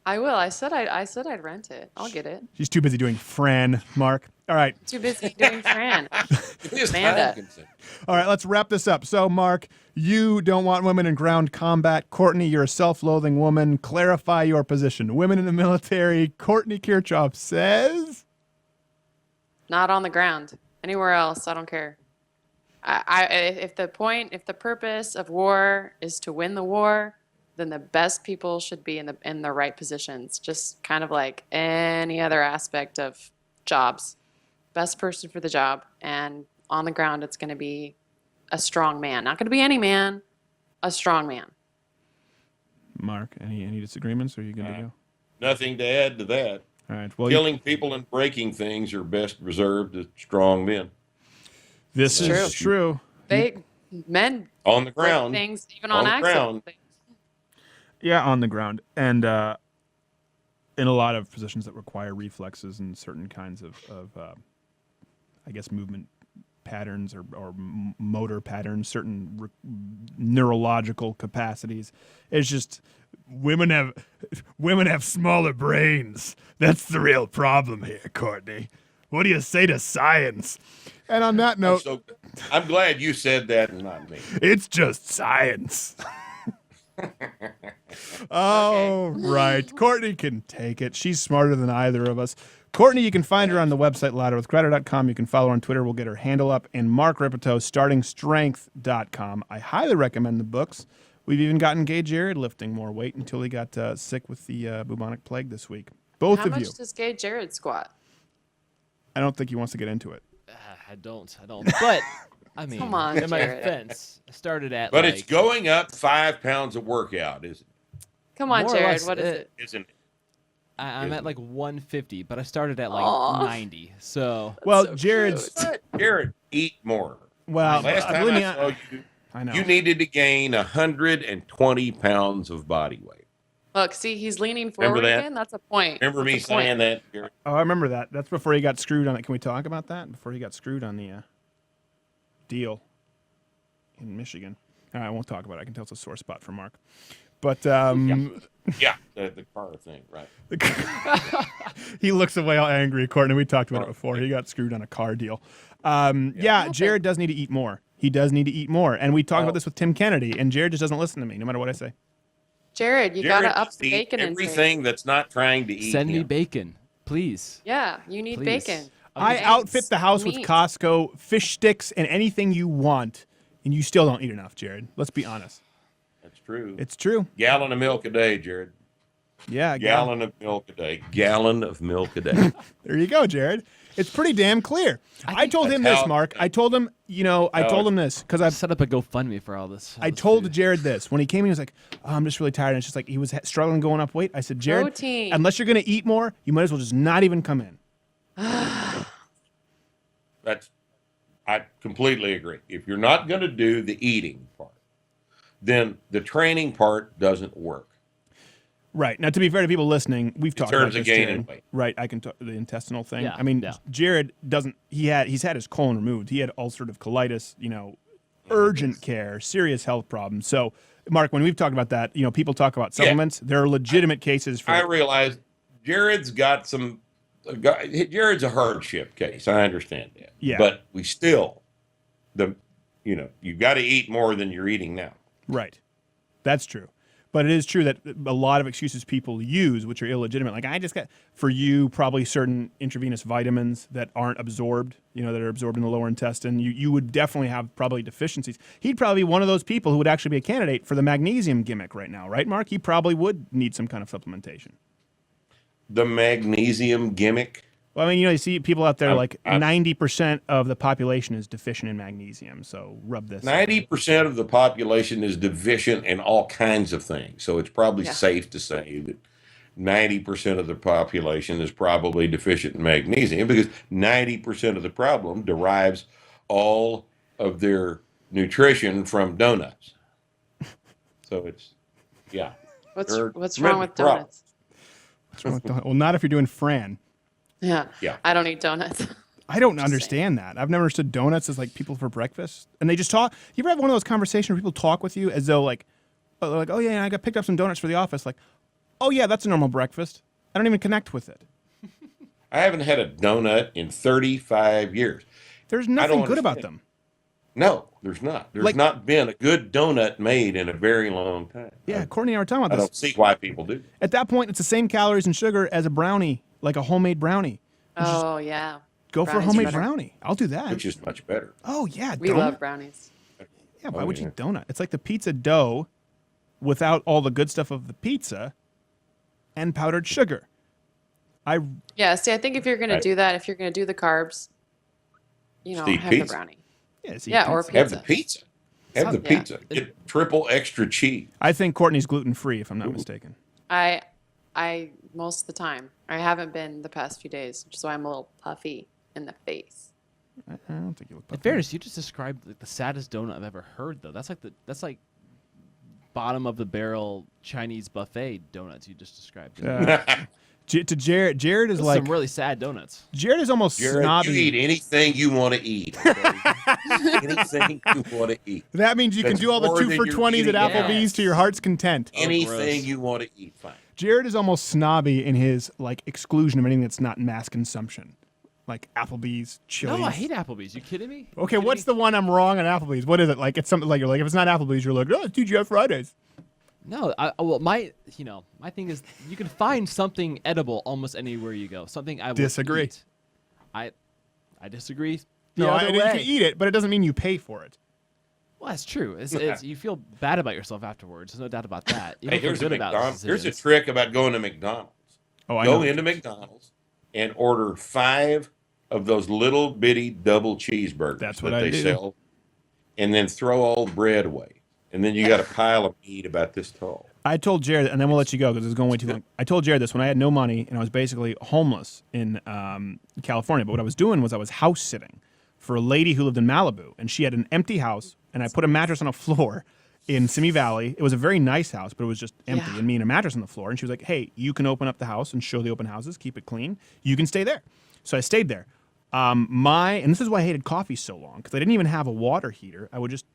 I will. I said I'd rent it. I'll get it. She's too busy doing Fran, Mark. All right. Too busy doing Fran. It is Amanda. time-consuming. All right, let's wrap this up. So, Mark, you don't want women in ground combat. Courtney, you're a self-loathing woman. Clarify your position. Women in the military. Courtney Kirchoff says... Not on the ground. Anywhere else, I don't care. If the purpose of war is to win the war, then the best people should be in the right positions. Just kind of like any other aspect of jobs. Best person for the job, and on the ground, it's going to be a strong man. Not going to be any man, a strong man. Mark, any disagreements? Or are you good to go? Nothing to add to that. All right. Well, Killing people and breaking things are best reserved to strong men. This is true. Men On the break ground. things even on accident. Yeah, on the ground. And in a lot of positions that require reflexes and certain kinds of I guess, movement patterns or motor patterns, certain neurological capacities. It's just women have smaller brains. That's the real problem here, Courtney. What do you say to science? And on that note, I'm glad you said that and not me. it's just science. Oh, right. Courtney can take it. She's smarter than either of us. Courtney, you can find her on the website louderwithcrowder.com. You can follow her on Twitter. We'll get her handle up. And Mark Rippetoe, startingstrength.com. I highly recommend the books. We've even gotten Gay Jared lifting more weight until he got sick with the bubonic plague this week. Both How of you. much does Gay Jared squat? I don't think he wants to get into it. I don't. But, I mean, Come on, in my Jared. defense, I started at But like, it's going up 5 pounds a workout, isn't Come on, more or Jared. less, What is it? it? Isn't it? I'm at like 150, but I started at like Aw. 90. So, Well, so Jared's... cute. Jared, eat more. Well, Last time believe me, I saw you, I know. you needed to gain 120 pounds of body weight. Look, see, he's leaning Remember forward that? again. That's a point. Remember me That's a point. saying that, Jared? Oh, I remember that. That's before he got screwed on it. Can we talk about that? Before he got screwed on the deal in Michigan. All right, I won't talk about it. I can tell it's a sore spot for Mark. But Yeah, the car thing, right. he looks away all angry, Courtney. We talked about it before. He got screwed on a car deal. Yeah, Jared does need to eat more. He does need to eat more. And we talked about this with Tim Kennedy, and Jared just doesn't listen to me, no matter what I say. Jared, you Jared gotta up just the eat bacon intake. everything that's not trying to eat. send me him. bacon, please. Yeah, you need Please. bacon. I Eggs, outfit the house with meat. Costco, fish sticks, and anything you want, and you still don't eat enough, Jared. Let's be honest. That's true. It's true. Gallon of milk a day, Jared. Yeah, Gallon of milk a day. Gallon of milk a day. There you go, Jared. It's pretty damn clear. I told him that's this, how- Mark. I told him, I told him this because I've Set up a GoFundMe for all this. I told Jared this when he came in. He was like, "Oh, I'm just really tired." And it's just like he was struggling going up weight. I said, "Jared, Protein. unless you're going to eat more, you might as well just not even come in." I completely agree. If you're not going to do the eating part, then the training part doesn't work. Right. Now, to be fair to people listening, we've talked about terms of this, gain Jared. and weight. Right. I can talk the intestinal thing. Yeah, I mean, yeah. Jared doesn't. He's had his colon removed. He had ulcerative colitis. Urgent care, serious health problems. So, Mark, when we've talked about that, people talk about supplements. There are legitimate cases for. I realize Jared's got some. Jared's a hardship case. I understand that. Yeah. But we still, you've got to eat more than you're eating now. Right. That's true. But it is true that a lot of excuses people use, which are illegitimate, like I just got, for you, probably certain intravenous vitamins that aren't absorbed, that are absorbed in the lower intestine. You would definitely have probably deficiencies. He'd probably be one of those people who would actually be a candidate for the magnesium gimmick right now, right, Mark? He probably would need some kind of supplementation. The magnesium gimmick. Well, I mean, you see people out there I'm- like 90% of the population is deficient in magnesium. So rub this. 90% of the population is deficient in all kinds of things. So it's probably Yeah. safe to say that 90% of the population is probably deficient in magnesium because 90% of the problem derives all of their nutrition from donuts. So it's, yeah. What's They're wrong with problem. donuts? What's wrong with donut? Well, not if you're doing Fran. Yeah. Yeah. I don't eat donuts. I don't Just understand that. I've never understood donuts as like people for breakfast, and they just talk. You ever have one of those conversations where people talk with you as though oh yeah, I got picked up some donuts for the office. Like, oh yeah, that's a normal breakfast. I don't even connect with it. I haven't had a donut in 35 years. There's nothing good about understand. them. No, there's not. There's Like- not been a good donut made in a very long time. Yeah, Courtney and I were talking I about don't this. see why people do. At that point, it's the same calories and sugar as a brownie, like a homemade brownie. Oh, yeah. Go for a Brownies are homemade better. brownie. I'll do that. Which is much better. Oh yeah, We donut. love brownies. Yeah, why Oh, would you yeah. eat donut? It's like the pizza dough without all the good stuff of the pizza and powdered sugar. Yeah, see, I think if you're going to Right. do that, if you're going to do the carbs, Just eat have pizza. the brownie. Yes, Yeah, or Have the pizza. pizza. Have the Yeah. pizza. Get triple extra cheese. I think Courtney's gluten free, if I'm not mistaken. I most of the time. I haven't been the past few days, which is why I'm a little puffy in the face. I don't think you look. In fairness, you just described like the saddest donut I've ever heard, though. That's like bottom of the barrel Chinese buffet donuts you just described. To Jared, Jared is Those are like some really sad donuts. Jared is almost Jared, snobby. you eat anything you want to eat. Okay? Anything you want to eat. That means you can That's do all the more 2 than for you're 20s at eating. Applebee's Yes. to your heart's content. Anything gross. you want to eat, fine. Jared is almost snobby in his like exclusion of anything that's not mass consumption, like Applebee's, Chili's. No, I hate Applebee's. You kidding me? Okay, what's the one I'm wrong on Applebee's? What is it? Like it's something like you're like if it's not Applebee's, you're like, oh, dude, you have Fridays. No, well, my thing is you can find something edible almost anywhere you go. Something I will Disagree. eat. I disagree. The No, other you way. can eat it, but it doesn't mean you pay for it. Well, that's true. It's you feel bad about yourself afterwards. There's no doubt about that. You Hey, don't feel here's a good about McDonald's. this Here's a decisions. trick about going to McDonald's. Oh, I Go know. into McDonald's and order 5 of those little bitty double cheeseburgers That's that what I they do. sell, and then throw all the bread away. And then you got a pile of meat about this tall. I told Jared, and then we'll let you go because it's going way too long. I told Jared this when I had no money and I was basically homeless in California. But what I was doing was I was house sitting for a lady who lived in Malibu, and she had an empty house, and I put a mattress on a floor in Simi Valley. It was a very nice house, but it was just empty, Yeah. and me and a mattress on the floor. And she was like, "Hey, you can open up the house and show the open houses, keep it clean. You can stay there." So I stayed there. And this is why I hated coffee so long because I didn't even have a water heater. I would just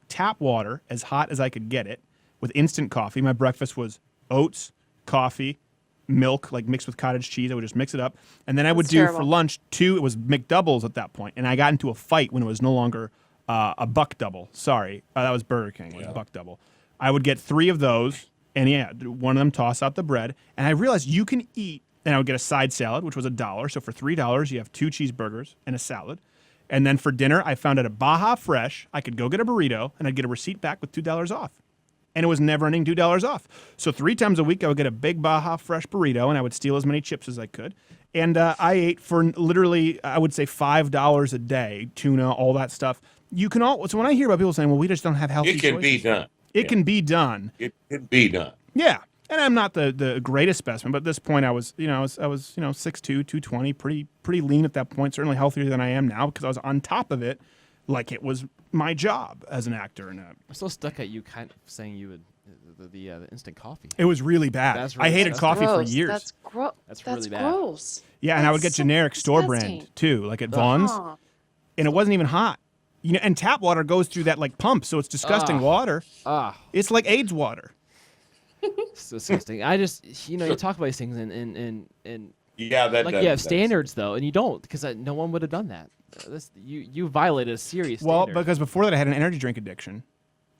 tap water as hot as I could get it with instant coffee. My breakfast was oats, coffee, milk, like mixed with cottage cheese. I would just mix it up. And then I would That's do for terrible. lunch it was McDoubles at that point. And I got into a fight when it was no longer a buck double. Sorry. That was Burger King. It was buck double. I would get 3 of those and one of them toss out the bread. And I realized you can eat, and I would get a side salad, which was $1. So for $3, you have 2 cheeseburgers and a salad. And then for dinner, I found at a Baja Fresh, I could go get a burrito and I'd get a receipt back with $2 off. and it was never ending $2 off. So 3 times a week, I would get a big Baja Fresh burrito, and I would steal as many chips as I could. And I ate for literally, I would say $5 a day, tuna, all that stuff. You can all. So when I hear about people saying, "Well, we just don't have healthy choices," It can be done. It can be done. It can be done. Yeah. And I'm not the greatest specimen, but at this point I was 6'2", 220, pretty lean at that point, certainly healthier than I am now because I was on top of it like it was my job as an actor. And I'm still stuck at you kind of saying you would the instant coffee. it was really bad. That's I really hated coffee for Gross. years. That's gross. That's That's really bad. gross. Yeah, and I would get That's so generic store disgusting. brand too, like at Vaughn's, Oh. and it wasn't even hot. And tap water goes through that like pump, so it's disgusting water. It's like AIDS water. It's disgusting. I just, you talk about these things and Yeah, that like does- you have that's- standards though, and you don't because no one would have done that. You violated a serious Well, standard. because before that I had an energy drink addiction,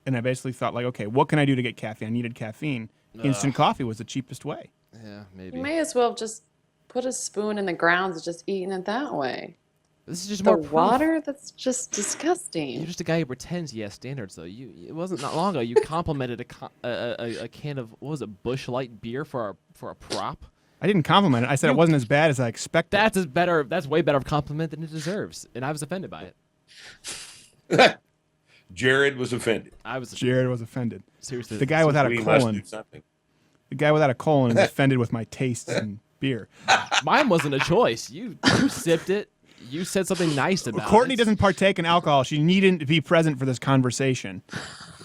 and I basically thought like, okay, what can I do to get caffeine? I needed caffeine. Instant coffee was the cheapest way. Yeah, maybe. You may as well just put a spoon in the ground and just eating it that way. This is just The more proof. water? That's just You're disgusting. just a guy who pretends he has standards, though. It wasn't not long ago you complimented a can of what was it, Busch Light beer for a prop. I didn't compliment it. I said it wasn't as bad as I expected. That's way better of a compliment than it deserves, and I was offended by it. Jared was offended. Jared was offended. Seriously, The guy without a We must do colon. something. The guy without a colon is offended with my tastes in beer. mine wasn't a choice. You sipped it. You said something nice about Courtney it. doesn't partake in alcohol. She needn't be present for this conversation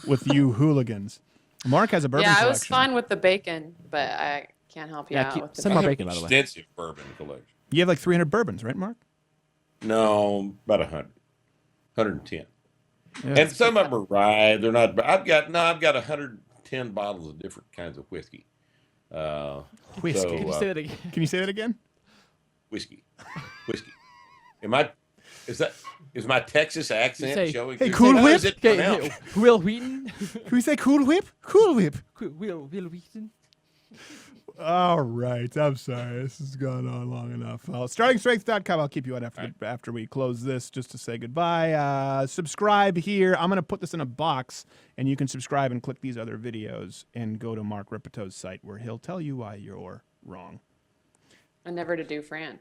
with you hooligans. Mark has a bourbon Yeah, I collection. was fine with the bacon, but I can't help you out with the send more I have bacon, by the way. extensive bourbon collection. You have like 300 bourbons, right, Mark? No, about 100, 110. Yeah. And some of them are rye. They're not. I've got 110 bottles of different kinds of whiskey. Whiskey. so, Can you say that again? Can you say that again? whiskey. Is my Texas accent say, showing? "Hey, through? Cool How Whip?" is it Okay, pronounced? Will Wheaton. Can we say Cool Whip? Cool Whip. Will Wheaton. All right. I'm sorry. This has gone on long enough. StartingStrength.com. I'll keep you on after we close this just to say goodbye. Subscribe here. I'm going to put this in a box, and you can subscribe and click these other videos and go to Mark Rippetoe's site where he'll tell you why you're wrong. And never to do Fran.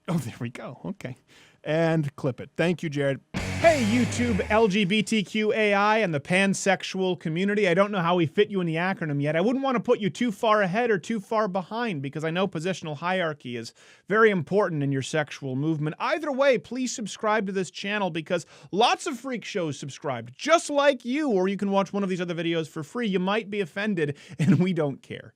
Oh, there we go. Okay. And clip it. Thank you, Jared. Hey, YouTube, LGBTQAI, and the pansexual community. I don't know how we fit you in the acronym yet. I wouldn't want to put you too far ahead or too far behind because I know positional hierarchy is very important in your sexual movement. Either way, please subscribe to this channel because lots of freak shows subscribed, just like you, or you can watch one of these other videos for free. You might be offended, and we don't care.